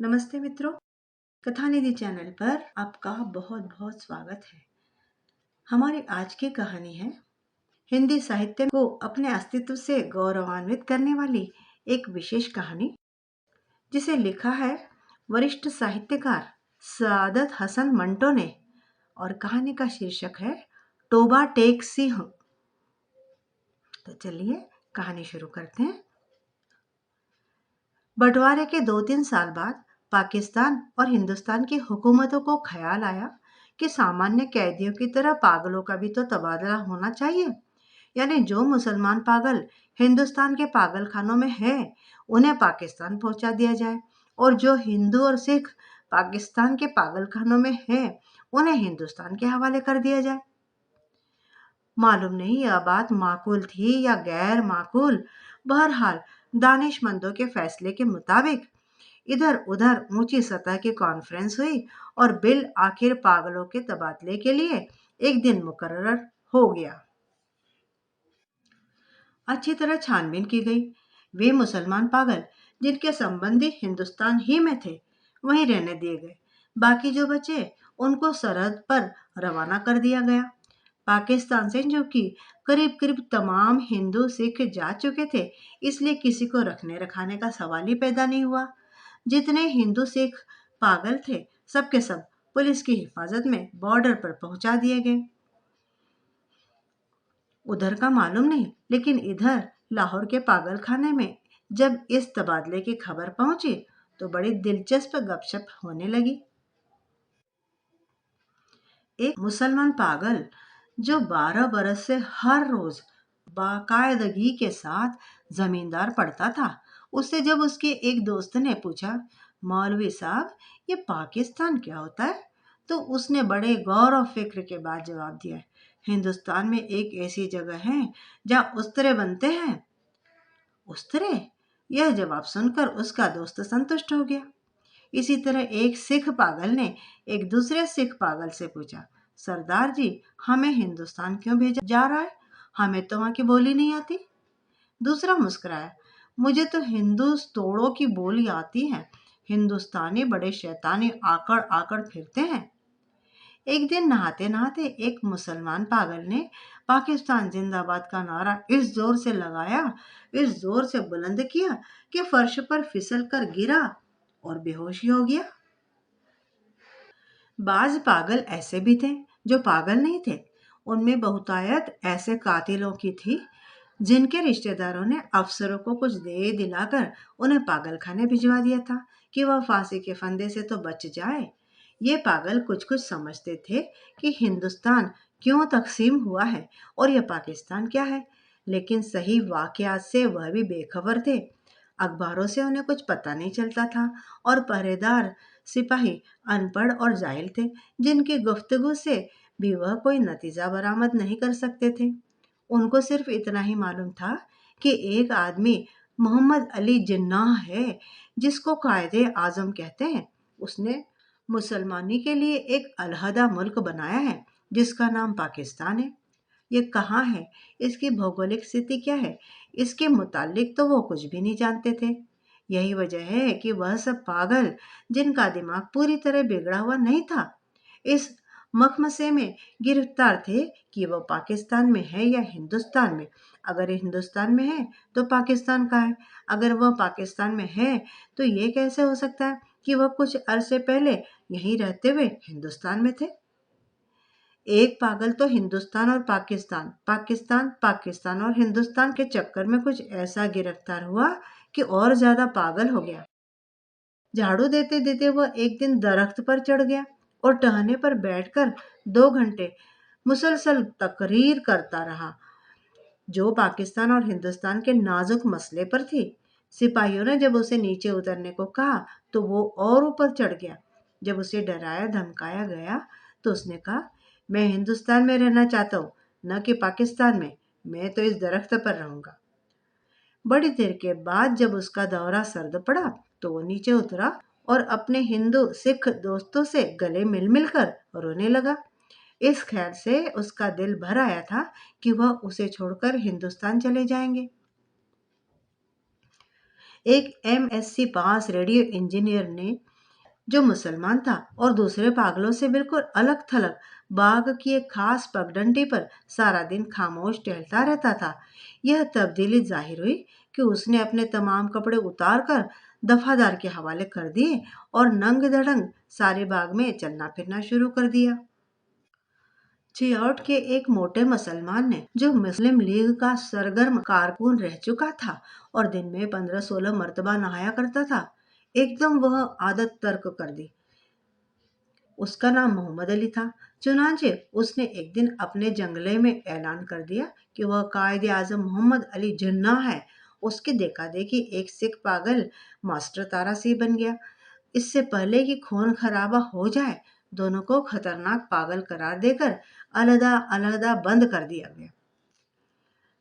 नमस्ते मित्रों, कथानिधि चैनल पर आपका बहुत बहुत स्वागत है। हमारी आज की कहानी है हिंदी साहित्य को अपने अस्तित्व से गौरवान्वित करने वाली एक विशेष कहानी, जिसे लिखा है वरिष्ठ साहित्यकार सादत हसन मंटो ने। और कहानी का शीर्षक है टोबा टेक सिंह। तो चलिए कहानी शुरू करते हैं। बंटवारे के 2-3 साल बाद पाकिस्तान और हिंदुस्तान की हुकूमतों को ख्याल आया कि सामान्य कैदियों की तरह पागलों का भी तो तबादला होना चाहिए। यानी जो मुसलमान पागल हिंदुस्तान के पागल खानों में है, उन्हें पाकिस्तान पहुंचा दिया जाए, और जो हिंदू और सिख पाकिस्तान के पागल खानों में है, उन्हें हिंदुस्तान के हवाले कर दिया जाए। मालूम नहीं यह बात माकूल थी या गैर माकूल। बहरहाल दानिशमंदों के फैसले के मुताबिक इधर उधर ऊंची सतह की कॉन्फ्रेंस हुई और बिल आखिर पागलों के तबादले के लिए एक दिन मुकर्रर हो गया। अच्छी तरह छानबीन की गई। वे मुसलमान पागल जिनके संबंधी हिंदुस्तान ही में थे, वहीं रहने दिए गए। बाकी जो बचे, उनको सरहद पर रवाना कर दिया गया। पाकिस्तान से चूंकि करीब करीब तमाम हिंदू सिख जा चुके थे, इसलिए किसी को रखने रखाने का सवाल ही पैदा नहीं हुआ। जितने हिंदू सिख पागल थे, सबके सब पुलिस की हिफाजत में बॉर्डर पर पहुंचा दिए गए। उधर का मालूम नहीं, लेकिन इधर लाहौर के पागल खाने में जब इस तबादले की खबर पहुंची, तो बड़ी दिलचस्प गपशप होने लगी। एक मुसलमान पागल जो 12 बरस से हर रोज बाकायदगी के साथ जमींदार पढ़ता था, उससे जब उसके एक दोस्त ने पूछा, मौलवी साहब, ये पाकिस्तान क्या होता है, तो उसने बड़े गौर और फिक्र के बाद जवाब दिया, हिंदुस्तान में एक ऐसी जगह है जहाँ उस्तरे बनते हैं। उस्तरे? यह जवाब सुनकर उसका दोस्त संतुष्ट हो गया। इसी तरह एक सिख पागल ने एक दूसरे सिख पागल से पूछा, सरदार जी, हमें हिंदुस्तान क्यों भेजा जा रहा है? हमें तो वहां की बोली नहीं आती। दूसरा मुस्कुराया, मुझे तो हिंदू तोड़ों की बोली आती है। हिंदुस्तानी बड़े शैतानी आकड़ आकड़ फिरते हैं। एक दिन नहाते नहाते एक मुसलमान पागल ने पाकिस्तान जिंदाबाद का नारा इस जोर से लगाया, इस जोर से बुलंद किया कि फर्श पर फिसल कर गिरा और बेहोश ही हो गया। बाज पागल ऐसे भी थे जो पागल नहीं थे। उनमें बहुतायत ऐसे कातिलों की थी जिनके रिश्तेदारों ने अफसरों को कुछ दे दिलाकर उन्हें पागल खाने भिजवा दिया था कि वह फांसी के फंदे से तो बच जाए। ये पागल कुछ कुछ समझते थे कि हिंदुस्तान क्यों तकसीम हुआ है और यह पाकिस्तान क्या है, लेकिन सही वाकयात से वह भी बेखबर थे। अखबारों से उन्हें कुछ पता नहीं चलता था, और पहरेदार सिपाही अनपढ़ और जाहिल थे, जिनकी गुफ्तगू से भी वह कोई नतीजा बरामद नहीं कर सकते थे। उनको सिर्फ इतना ही मालूम था कि एक आदमी मोहम्मद अली जिन्नाह है, जिसको कायदे आजम कहते हैं। उसने मुसलमानी के लिए एक अलहदा मुल्क बनाया है जिसका नाम पाकिस्तान है। ये कहाँ है, इसकी भौगोलिक स्थिति क्या है, इसके मुतालिक तो वो कुछ भी नहीं जानते थे। यही वजह है कि वह सब पागल जिनका दिमाग पूरी तरह बिगड़ा हुआ नहीं था, इस मखमसे में गिरफ्तार थे कि वह पाकिस्तान में है या हिंदुस्तान में। अगर ये हिंदुस्तान में है तो पाकिस्तान का है, अगर वह पाकिस्तान में है तो ये कैसे हो सकता है कि वह कुछ अरसे पहले यहीं रहते हुए हिंदुस्तान में थे। एक पागल तो हिंदुस्तान और पाकिस्तान, पाकिस्तान पाकिस्तान और हिंदुस्तान के चक्कर में कुछ ऐसा गिरफ्तार हुआ कि और ज्यादा पागल हो गया। झाड़ू देते देते वह एक दिन दरख्त पर चढ़ गया और टहने पर बैठकर 2 घंटे मुसलसल तकरीर करता रहा, जो पाकिस्तान और हिंदुस्तान के नाजुक मसले पर थी। सिपाहियों ने जब उसे नीचे उतरने को कहा तो वो और ऊपर चढ़ गया। जब उसे डराया धमकाया गया तो उसने कहा, मैं हिंदुस्तान में रहना चाहता हूँ, न कि पाकिस्तान में। मैं तो इस दरख्त पर रहूंगा। बड़ी देर के बाद जब उसका दौरा सर्द पड़ा तो वो नीचे उतरा और अपने हिंदू सिख दोस्तों से गले मिल मिलकर रोने लगा। इस ख्याल से उसका दिल भर आया था कि वह उसे छोड़कर हिंदुस्तान चले जाएंगे। एक एमएससी पास रेडियो इंजीनियर ने, जो मुसलमान था और दूसरे पागलों से बिल्कुल अलग थलग, बाग की एक खास पगडंडी पर सारा दिन खामोश टहलता रहता था। यह तब्दीली जाहिर हुई कि उसने अपने तमाम कपड़े उतार कर दफादार के हवाले कर दिए और नंग धड़ंग सारे बाग में चलना फिरना शुरू कर दिया। चियॉट के एक मोटे मुसलमान ने, जो मुस्लिम लीग का सरगर्म कारकुन रह चुका था और दिन में 15-16 मर्तबा नहाया करता था, एकदम वह आदत तर्क कर दी। उसका नाम मोहम्मद अली था। चुनांचे उसने एक दिन अपने जंगले में ऐलान कर दिया कि वह कायदे आजम मोहम्मद अली जिन्ना है। उसकी देखा देखी एक सिख पागल मास्टर तारा सिंह बन गया। इससे पहले कि खून खराबा हो जाए, दोनों को खतरनाक पागल करार देकर अलहदा अलहदा बंद कर दिया गया।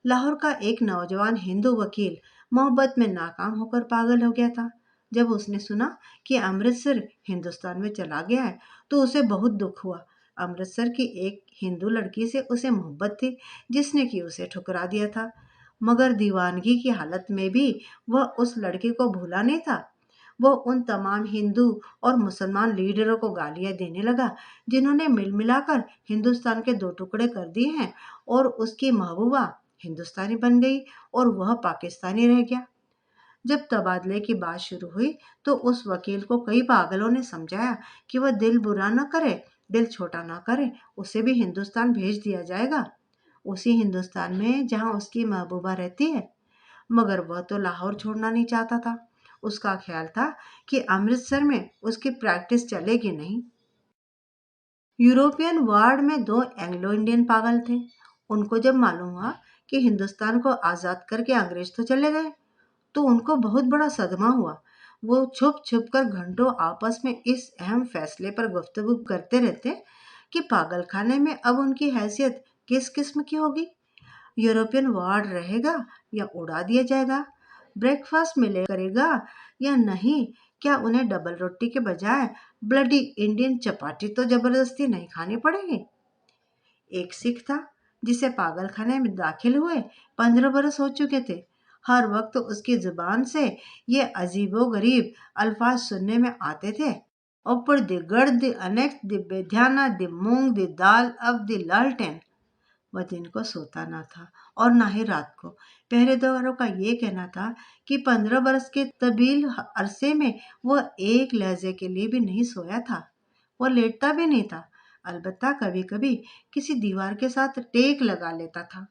लाहौर का एक नौजवान हिंदू वकील मोहब्बत में नाकाम होकर पागल हो गया था। जब उसने सुना कि अमृतसर हिंदुस्तान में चला गया है, तो उसे बहुत दुख हुआ। अमृतसर की एक हिंदू लड़की से उसे मोहब्बत थी, जिसने कि उसे ठुकरा दिया था। मगर दीवानगी की हालत में भी वह उस लड़की को भूला नहीं था। वो उन तमाम हिंदू और मुसलमान लीडरों को गालियां देने लगा, जिन्होंने मिल मिलाकर हिंदुस्तान के दो टुकड़े कर दिए हैं, और उसकी महबूबा हिंदुस्तानी बन गई और वह पाकिस्तानी रह गया। जब तबादले की बात शुरू हुई, तो उस वकील को कई पागलों ने समझाया कि वह दिल बुरा न करे, दिल छोटा ना करे, उसे भी हिंदुस्तान भेज दिया जाएगा, उसी हिंदुस्तान में जहां उसकी महबूबा रहती है। मगर वह तो लाहौर छोड़ना नहीं चाहता था। उसका ख्याल था कि अमृतसर में उसकी प्रैक्टिस चलेगी नहीं। यूरोपियन वार्ड में दो एंग्लो इंडियन पागल थे। उनको जब मालूम हुआ कि हिंदुस्तान को आज़ाद करके अंग्रेज तो चले गए, तो उनको बहुत बड़ा सदमा हुआ। वो छुप छुप कर घंटों आपस में इस अहम फैसले पर गुफ्तगू करते रहते कि पागल खाने में अब उनकी हैसियत किस किस्म की होगी। यूरोपियन वार्ड रहेगा या उड़ा दिया जाएगा? ब्रेकफास्ट मिले करेगा या नहीं? क्या उन्हें डबल रोटी के बजाय ब्लडी इंडियन चपाती तो जबरदस्ती नहीं खानी पड़ेगी? एक सिख था, जिसे पागल खाने में दाखिल हुए 15 बरस हो चुके थे। हर वक्त उसकी जुबान से ये अजीबो गरीब अल्फाज सुनने में आते थे। ऊपर द गढ़ द अनेक द बेध्याना द मूंग द दाल अब द लालटेन। वह दिन को सोता ना था और ना ही रात को। पहरेदारों का ये कहना था कि 15 बरस के तवील अरसे में वह एक लहजे के लिए भी नहीं सोया था। वह लेटता भी नहीं था, अलबत्ता कभी कभी किसी दीवार के साथ टेक लगा लेता था।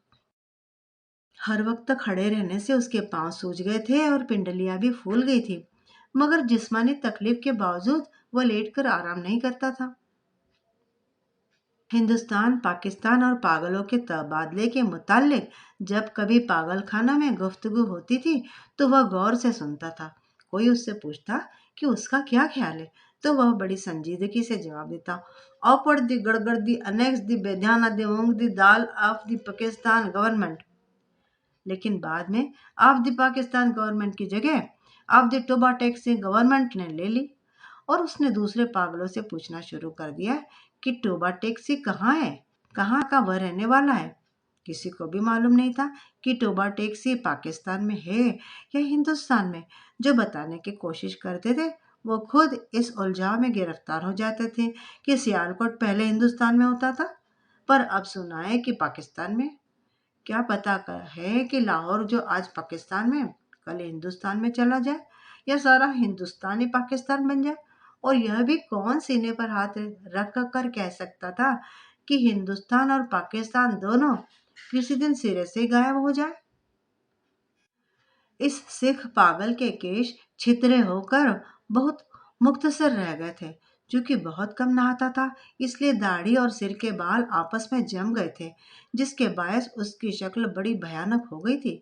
हर वक्त खड़े रहने से उसके पांव सूज गए थे और पिंडलियां भी फूल गई थी। मगर जिस्मानी तकलीफ के बावजूद वह लेटकर आराम नहीं करता था। हिंदुस्तान, पाकिस्तान और पागलों के तबादले के मुताल्लिक जब कभी पागल खाना में गुफ्तगू होती थी, तो वह गौर से सुनता था। कोई उससे पूछता कि उसका क्या ख्याल है, तो वह बड़ी संजीदगी से जवाब देता, ऑपर दी गड़गड़ दी अनेक्स दी बेध्याना दी मूंग दी दाल ऑफ दी पाकिस्तान गवर्नमेंट। लेकिन बाद में ऑफ दी पाकिस्तान गवर्नमेंट की जगह of the Toba Tek government ने ले ली। और उसने दूसरे पागलों से पूछना शुरू कर दिया कि टोबा टैक्सी कहाँ है, कहाँ का वह रहने वाला है। किसी को भी मालूम नहीं था कि टोबा टैक्सी पाकिस्तान में है या हिंदुस्तान में। जो बताने की कोशिश करते थे, वो खुद इस उलझाव में गिरफ्तार हो जाते थे कि सियालकोट पहले हिंदुस्तान में होता था, पर अब सुना है कि पाकिस्तान में। क्या पता है कि लाहौर जो आज पाकिस्तान में, कल हिंदुस्तान में चला जाए, या सारा हिंदुस्तान ही पाकिस्तान बन जाए। और यह भी कौन सीने पर हाथ रख कर कह सकता था कि हिंदुस्तान और पाकिस्तान दोनों किसी दिन सिरे से गायब हो जाए। इस सिख पागल के केश छितरे होकर बहुत मुख्तसर रह गए थे। चूंकि बहुत कम नहाता था, इसलिए दाढ़ी और सिर के बाल आपस में जम गए थे, जिसके बायस उसकी शक्ल बड़ी भयानक हो गई थी।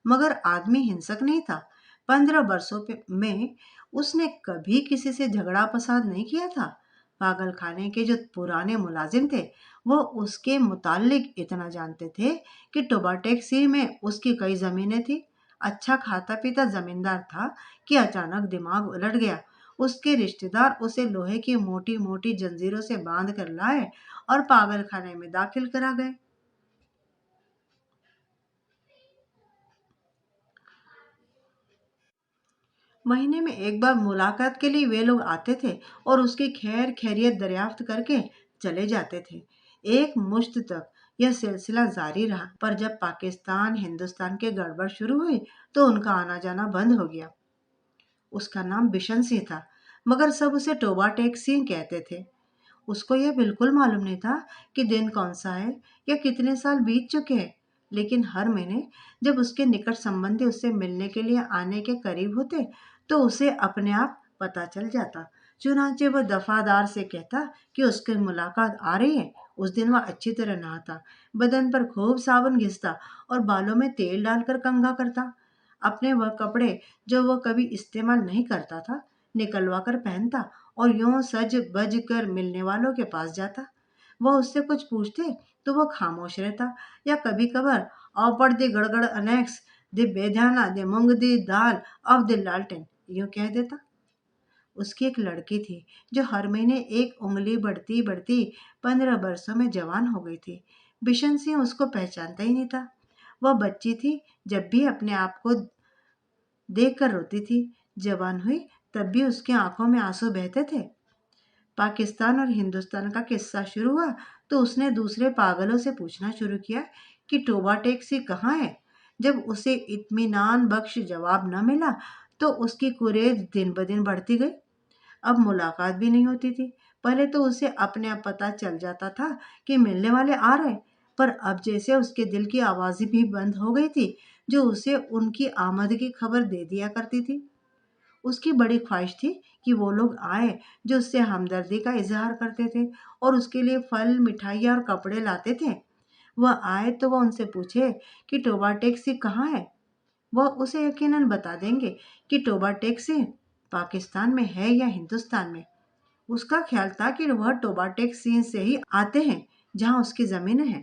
मगर आदमी हिंसक नहीं था। 15 वर्षों में उसने कभी किसी से झगड़ा फसाद नहीं किया था। पागल खाने के जो पुराने मुलाजिम थे, वो उसके मुतालिक इतना जानते थे कि टोबाटेक्सी में उसकी कई जमीनें थी। अच्छा खाता पीता जमींदार था कि अचानक दिमाग उलट गया। उसके रिश्तेदार उसे लोहे की मोटी मोटी जंजीरों से बांध कर लाए और पागल खाने में दाखिल करा गए। महीने में एक बार मुलाकात के लिए वे लोग आते थे और उसकी खैर खैरियत दरियाफ्त करके चले जाते थे। एक मुश्त तक यह सिलसिला जारी रहा, पर जब पाकिस्तान हिंदुस्तान के गड़बड़ शुरू हुई तो उनका आना जाना बंद हो गया। उसका नाम बिशन सिंह था, मगर सब उसे टोबा टेक सिंह कहते थे। उसको यह बिल्कुल मालूम नहीं था कि दिन कौन सा है या कितने साल बीत चुके हैं। लेकिन हर महीने जब उसके निकट संबंधी उससे मिलने के लिए आने के करीब होते तो उसे अपने आप पता चल जाता। चुनांचे वह दफादार से कहता कि उसकी मुलाकात आ रही है। उस दिन वह अच्छी तरह नहाता, बदन पर खूब साबुन घिसता और बालों में तेल डालकर कंघा करता। अपने वह कपड़े जो वह कभी इस्तेमाल नहीं करता था निकलवा कर पहनता और यूं सज बज कर मिलने वालों के पास जाता। वह उससे कुछ पूछते तो वह खामोश रहता या कभी कभार औपड़ दे गड़गड़ अनेक्स दे बेध्याना दे मूंग दी दाल अब दे लालटेन यूं कह देता। उसकी एक लड़की थी जो हर महीने एक उंगली बढ़ती बढ़ती 15 वर्षों में जवान हो गई थी। बिशन सिंह उसको पहचानता ही नहीं था। वह बच्ची थी, जब भी अपने आप को देख कर रोती थी। जवान हुई तब भी उसकी आंखों में आंसू बहते थे। पाकिस्तान और हिंदुस्तान का किस्सा शुरू हुआ तो उसने दूसरे पागलों से पूछना शुरू किया कि टोबा टेक्सी कहाँ है। जब उसे इत्मीनान बख्श जवाब न मिला तो उसकी कुरेद दिन ब दिन बढ़ती गई। अब मुलाकात भी नहीं होती थी। पहले तो उसे अपने आप पता चल जाता था कि मिलने वाले आ रहे, पर अब जैसे उसके दिल की आवाज़ें भी बंद हो गई थी जो उसे उनकी आमद की खबर दे दिया करती थी। उसकी बड़ी ख्वाहिश थी कि वो लोग आए जो उससे हमदर्दी का इजहार करते थे और उसके लिए फल मिठाइयाँ और कपड़े लाते थे। वह आए तो वह उनसे पूछे कि टोबा टेक्सी कहाँ है। वह उसे यकीनन बता देंगे कि टोबा टेक्सी पाकिस्तान में है या हिंदुस्तान में। उसका ख्याल था कि वह टोबा टेक्सी से ही आते हैं जहाँ उसकी जमीन है।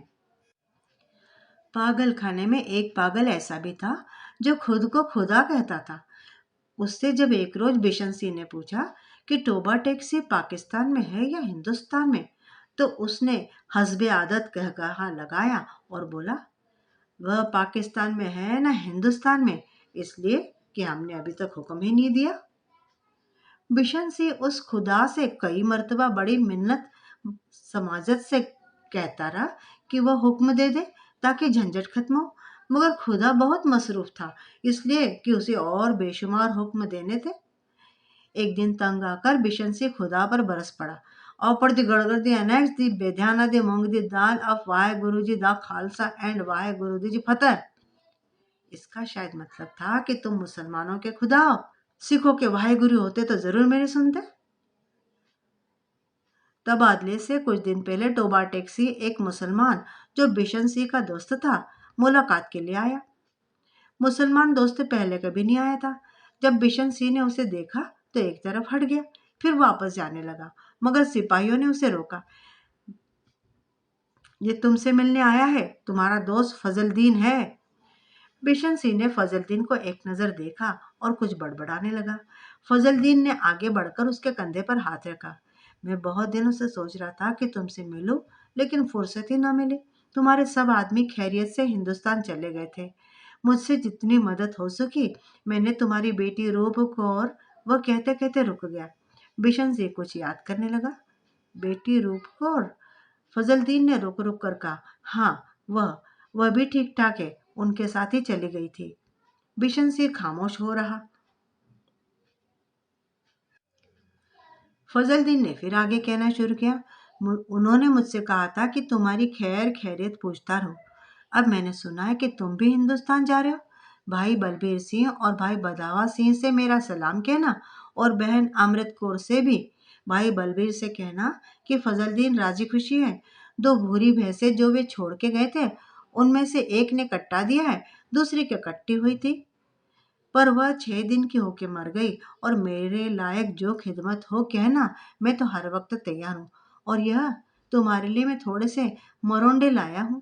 पागल खाने में एक पागल ऐसा भी था जो खुद को खुदा कहता था। उससे जब एक रोज बिशन सिंह ने पूछा कि टोबा टैक्सी पाकिस्तान में है या हिंदुस्तान में, तो उसने हस्बे आदत कह कहा लगाया और बोला, वह पाकिस्तान में है ना हिंदुस्तान में, इसलिए कि हमने अभी तक हुक्म ही नहीं दिया। बिशन सिंह उस खुदा से कई मर्तबा बड़ी मिन्नत समाजत से कहता रहा कि वह हुक्म दे दे ताकि झंझट खत्म हो, मगर खुदा बहुत मसरूफ था इसलिए कि उसे और बेशुमार हुक्म देने थे। एक दिन तंग आकर बिशन सिंह खुदा पर बरस पड़ा और पढ़ती गड़गड़ दी अनेक्स दी बेध्याना दी मूंग दी दाल अब वाहे गुरु जी दा खालसा एंड वाहे गुरु जी फतेह। इसका शायद मतलब था कि तुम मुसलमानों के खुदा हो, सिखों के वाहे गुरु होते तो जरूर मेरी सुनते। तबादले से कुछ दिन पहले टोबा टैक्सी एक मुसलमान जो बिशन सिंह का दोस्त था मुलाकात के लिए आया। मुसलमान दोस्त पहले कभी नहीं आया था। जब बिशन सिंह ने उसे देखा तो एक तरफ हट गया, फिर वापस जाने लगा, मगर सिपाहियों ने उसे रोका। ये तुमसे मिलने आया है, तुम्हारा दोस्त फजलदीन है। बिशन सिंह ने फजलदीन को एक नजर देखा और कुछ बड़बड़ाने लगा। फजलदीन ने आगे बढ़कर उसके कंधे पर हाथ रखा। मैं बहुत दिनों से सोच रहा था कि तुमसे मिलूं, लेकिन फुर्सत ही ना मिली। तुम्हारे सब आदमी खैरियत से हिंदुस्तान चले गए थे। मुझसे जितनी मदद हो सकी मैंने तुम्हारी बेटी रूप को, और वह कहते कहते रुक गया। बिशन सिंह कुछ याद करने लगा। बेटी रूप कौर? फजलदीन ने रुक रुक कर कहा, हाँ वह भी ठीक ठाक है, उनके साथ ही चली गई थी। बिशन सिंह खामोश हो रहा। फजलदीन ने फिर आगे कहना शुरू किया, उन्होंने मुझसे कहा था कि तुम्हारी खैर खैरियत पूछता रहूं। अब मैंने सुना है कि तुम भी हिंदुस्तान जा रहे हो। भाई बलबीर सिंह और भाई बदावा सिंह से मेरा सलाम कहना, और बहन अमृत कौर से भी। भाई बलबीर से कहना कि फजलदीन राजी खुशी है। दो भूरी भैंसें जो वे छोड़ के गए थे उनमें से एक ने कट्टा दिया है, दूसरी के कट्टी हुई थी, पर वह 6 दिन की होके मर गई। और मेरे लायक जो खिदमत हो कहना, मैं तो हर वक्त तैयार हूँ। और यह तुम्हारे लिए मैं थोड़े से मरोंडे लाया हूँ।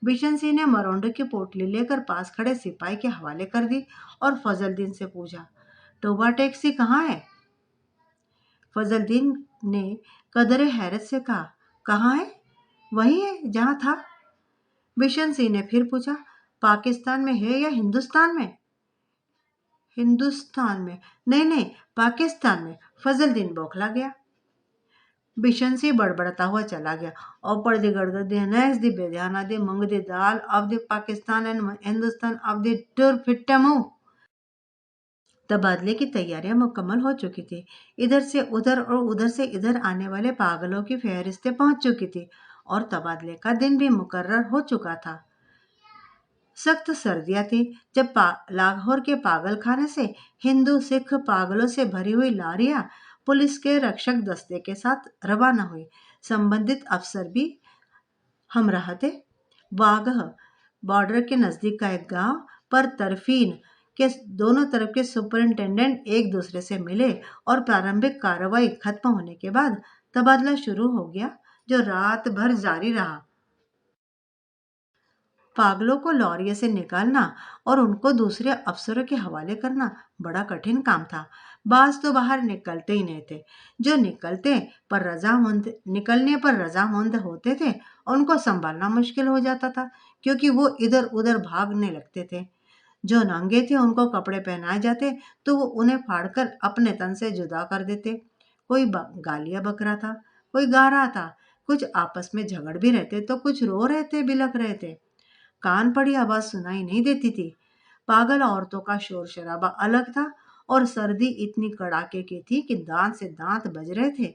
बिशन सिंह ने मरोंडे की पोटली लेकर पास खड़े सिपाही के हवाले कर दी और फजलदीन से पूछा, टोबा टैक्सी कहाँ है? फजलदीन ने कदरे हैरत से कहा, कहाँ है? वही है जहाँ था। बिशन सिंह ने फिर पूछा, पाकिस्तान में है या हिंदुस्तान में? हिंदुस्तान में, नहीं नहीं, पाकिस्तान में, फजलदीन बौखला गया। बिशन से बड़बड़ता हुआ चला गया। और पर्दे गड़गड़ दे नेक्स्ट दी बेध्याना दे मंग दे दाल अब दे पाकिस्तान एंड हिंदुस्तान अब दे टूर फिट्टमू। तबादले की तैयारियां मुकम्मल हो चुकी थी। इधर से उधर और उधर से इधर आने वाले पागलों की फहरिस्तें पहुंच चुकी थी और तबादले का दिन भी मुकर्रर हो चुका था। सख्त सर्दियां थी जब लाहौर के पागल खाने से हिंदू सिख पागलों से भरी हुई लारियां पुलिस के रक्षक दस्ते के साथ रवाना हुई। संबंधित अफसर भी हमराह थे। वागह बॉर्डर के नजदीक का एक गांव पर तरफीन के दोनों तरफ के सुपरिंटेंडेंट एक दूसरे से मिले और प्रारंभिक कार्रवाई खत्म होने के बाद तबादला शुरू हो गया, जो रात भर जारी रहा। पागलों को लॉरिये से निकालना और उनको दूसरे अफसरों के हवाले करना बड़ा कठिन काम था। बाज तो बाहर निकलते ही नहीं थे। जो निकलने पर रजामंद होते थे, उनको संभालना मुश्किल हो जाता था क्योंकि वो इधर उधर भागने लगते थे। जो नंगे थे उनको कपड़े पहनाए जाते तो वो उन्हें फाड़कर अपने तन से जुदा कर देते। कोई गालियां बक रहा था, कोई गा रहा था, कुछ आपस में झगड़ भी रहते तो कुछ रो रहे थे, बिलख रहे थे। कान पड़ी आवाज सुनाई नहीं देती थी। पागल औरतों का शोर शराबा अलग था और सर्दी इतनी कड़ाके की थी कि दांत से दांत बज रहे थे।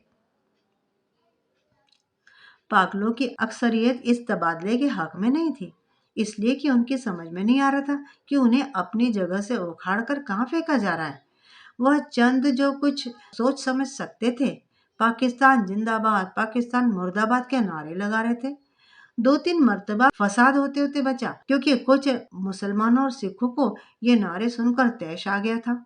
पागलों की अक्सरियत इस तबादले के हक में नहीं थी, इसलिए कि उनकी समझ में नहीं आ रहा था कि उन्हें अपनी जगह से उखाड़ कर कहाँ फेंका जा रहा है। वह चंद जो कुछ सोच समझ सकते थे, पाकिस्तान जिंदाबाद पाकिस्तान मुर्दाबाद के नारे लगा रहे थे। 2-3 मर्तबा फसाद होते होते बचा क्योंकि कुछ मुसलमानों और सिखों को ये नारे सुनकर तैश आ गया था।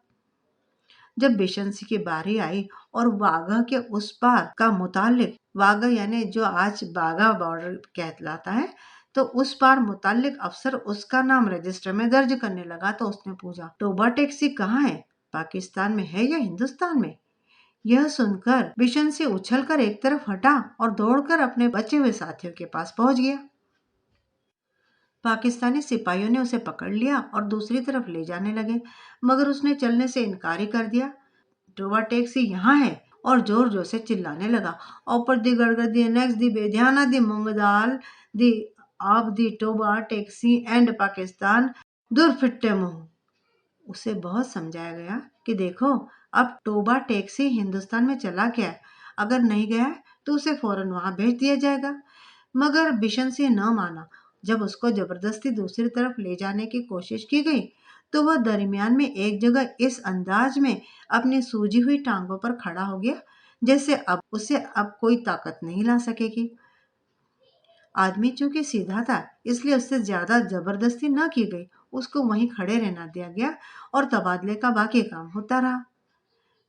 जब बेशंसी की बारी आई और वाघा के उस पार का मुतालिक, वाघा यानी जो आज बाघा बॉर्डर कहलाता है, तो उस पार मुतालिक अफसर उसका नाम रजिस्टर में दर्ज करने लगा तो उसने पूछा, टोबा टैक्सी कहाँ है? पाकिस्तान में है या हिंदुस्तान में? यह सुनकर बिशन से उछलकर एक तरफ हटा और दौड़कर अपने बचे हुए साथियों के पास पहुंच गया। पाकिस्तानी सिपाहियों ने उसे पकड़ लिया और दूसरी तरफ ले जाने लगे, मगर उसने चलने से इनकार ही कर दिया। टोबा टैक्सी यहाँ है, और जोर जोर से चिल्लाने लगा, ऊपर दी गड़गड़ दी नेक्स्ट दी बेध्याना दी मूंग दाल दी आप दी टोबा टैक्सी एंड पाकिस्तान दूर फिट्टे मुंह। उसे बहुत समझाया गया कि देखो, अब टोबा टैक्सी हिंदुस्तान में चला गया, अगर नहीं गया तो उसे फौरन वहां भेज दिया जाएगा। मगर बिशन सिंह न माना। जब उसको जबरदस्ती दूसरी तरफ ले जाने की कोशिश की गई तो वह दरमियान में एक जगह इस अंदाज में अपनी सूजी हुई टांगों पर खड़ा हो गया जैसे अब कोई ताकत नहीं ला सकेगी। आदमी चूंकि सीधा था, इसलिए उससे ज्यादा जबरदस्ती न की गई। उसको वहीं खड़े रहना दिया गया और तबादले का बाकी काम होता रहा।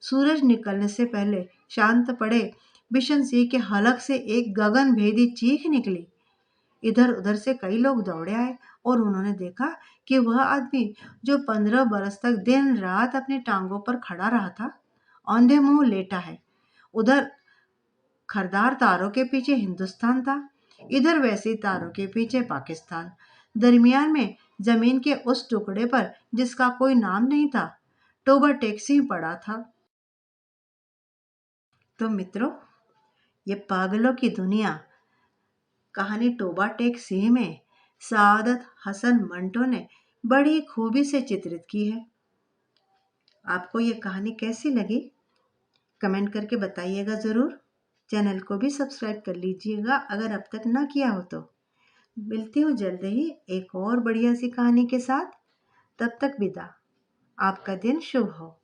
सूरज निकलने से पहले शांत पड़े बिशन सिंह के हलक से एक गगन भेदी चीख निकली। इधर उधर से कई लोग दौड़े आए और उन्होंने देखा कि वह आदमी जो 15 बरस तक दिन रात अपनी टांगों पर खड़ा रहा था, औंधे मुंह लेटा है। उधर खरदार तारों के पीछे हिंदुस्तान था, इधर वैसी तारों के पीछे पाकिस्तान। दरमियान में जमीन के उस टुकड़े पर जिसका कोई नाम नहीं था, टोबा टैक्सी पड़ा था। तो मित्रों, ये पागलों की दुनिया कहानी टोबा टेक सिंह में सादत हसन मंटो ने बड़ी खूबी से चित्रित की है। आपको ये कहानी कैसी लगी? कमेंट करके बताइएगा ज़रूर। चैनल को भी सब्सक्राइब कर लीजिएगा अगर अब तक ना किया हो तो। मिलती हूँ जल्द ही एक और बढ़िया सी कहानी के साथ। तब तक विदा। आपका दिन शुभ हो।